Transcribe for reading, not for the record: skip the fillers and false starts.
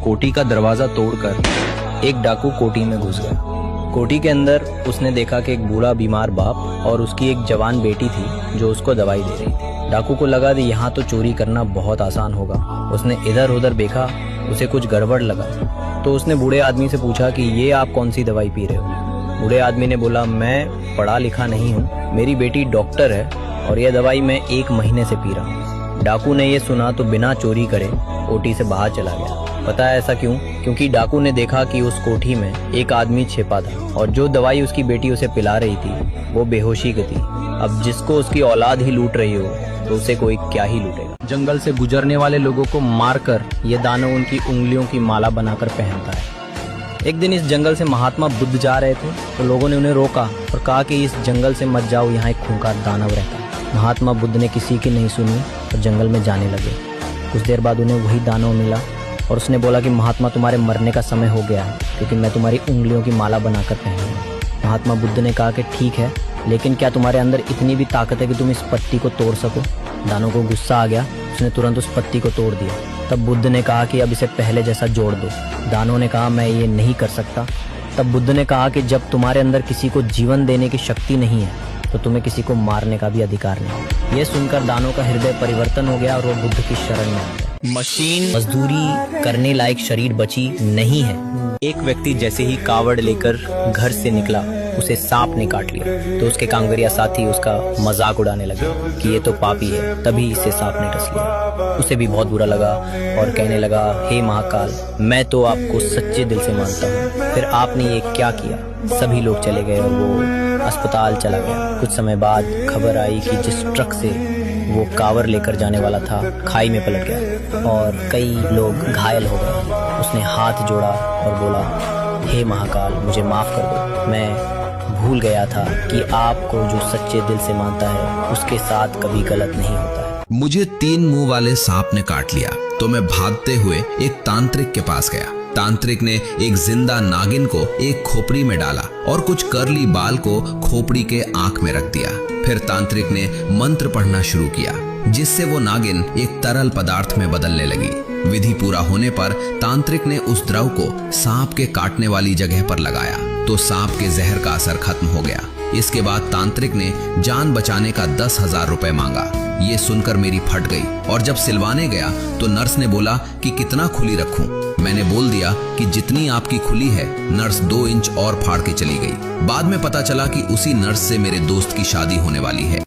कोठी का दरवाजा तोड़कर एक डाकू कोठी में घुस गया। कोठी के अंदर उसने देखा कि एक बूढ़ा बीमार बाप और उसकी एक जवान बेटी थी जो उसको दवाई दे रही थी। डाकू को लगा कि यहाँ तो चोरी करना बहुत आसान होगा। उसने इधर उधर देखा, उसे कुछ गड़बड़ लगा तो उसने बूढ़े आदमी से पूछा कि ये आप कौन सी दवाई पी रहे हो। बूढ़े आदमी ने बोला, मैं पढ़ा लिखा नहीं हूँ, मेरी बेटी डॉक्टर है और यह दवाई मैं 1 महीने से पी रहा हूँ। डाकू ने ये सुना तो बिना चोरी करे कोठी से बाहर चला गया। पता है ऐसा क्यों? क्योंकि डाकू ने देखा कि उस कोठी में एक आदमी छिपा था और जो दवाई उसकी बेटी उसे पिला रही थी वो बेहोशी की थी। अब जिसको उसकी औलाद ही लूट रही हो तो उसे कोई क्या ही लूटेगा। जंगल से गुजरने वाले लोगों को मारकर ये दानव उनकी उंगलियों की माला बनाकर पहनता है। एक दिन इस जंगल से महात्मा बुद्ध जा रहे थे तो लोगों ने उन्हें रोका और कहा कि इस जंगल से मत जाओ, यहाँ एक खूंखार दानव रहता है। महात्मा बुद्ध ने किसी की नहीं सुनी और जंगल में जाने लगे। कुछ देर बाद उन्हें वही दानव मिला और उसने बोला कि महात्मा तुम्हारे मरने का समय हो गया है क्योंकि मैं तुम्हारी उंगलियों की माला बनाकर पहनूंगा। महात्मा बुद्ध ने कहा कि ठीक है, लेकिन क्या तुम्हारे अंदर इतनी भी ताकत है कि तुम इस पत्ती को तोड़ सको? दानव को गुस्सा आ गया, उसने तुरंत उस पत्ती को तोड़ दिया। तब बुद्ध ने कहा कि अब इसे पहले जैसा जोड़ दो। दानव ने कहा मैं ये नहीं कर सकता। तब बुद्ध ने कहा कि जब तुम्हारे अंदर किसी को जीवन देने की शक्ति नहीं है तो तुम्हें किसी को मारने का भी अधिकार नहीं। ये सुनकर दानव का हृदय परिवर्तन हो गया और वो बुद्ध की शरण में आ गया। मशीन मजदूरी करने लायक शरीर बची नहीं है। एक व्यक्ति जैसे ही कावड़ लेकर घर से निकला उसे सांप ने काट लिया तो उसके कांगरिया साथी उसका मजाक उड़ाने लगे कि ये तो पापी है, तभी इसे सांप ने डस लिया। उसे भी बहुत बुरा लगा और कहने लगा, हे महाकाल, मैं तो आपको सच्चे दिल से मानता हूँ, फिर आपने ये क्या किया? सभी लोग चले गए और वो अस्पताल चला गया। कुछ समय बाद खबर आई कि जिस ट्रक से वो कावर लेकर जाने वाला था खाई में पलट गया और कई लोग घायल हो गए। उसने हाथ जोड़ा और बोला, हे महाकाल, मुझे माफ कर दो, मैं भूल गया था कि आपको जो सच्चे दिल से मानता है उसके साथ कभी गलत नहीं होता है। मुझे 3 मुंह वाले सांप ने काट लिया तो मैं भागते हुए एक तांत्रिक के पास गया। तांत्रिक ने एक जिंदा नागिन को एक खोपड़ी में डाला और कुछ कर्ली बाल को खोपड़ी के आंख में रख दिया। फिर तांत्रिक ने मंत्र पढ़ना शुरू किया जिससे वो नागिन एक तरल पदार्थ में बदलने लगी। विधि पूरा होने पर तांत्रिक ने उस द्रव को सांप के काटने वाली जगह पर लगाया तो सांप के जहर का असर खत्म हो गया। इसके बाद तांत्रिक ने जान बचाने का 10,000 रुपए मांगा। ये सुनकर मेरी फट गई और जब सिलवाने गया तो नर्स ने बोला कि कितना खुली रखूं। मैंने बोल दिया कि जितनी आपकी खुली है। नर्स 2 इंच और फाड़ के चली गई। बाद में पता चला कि उसी नर्स से मेरे दोस्त की शादी होने वाली है।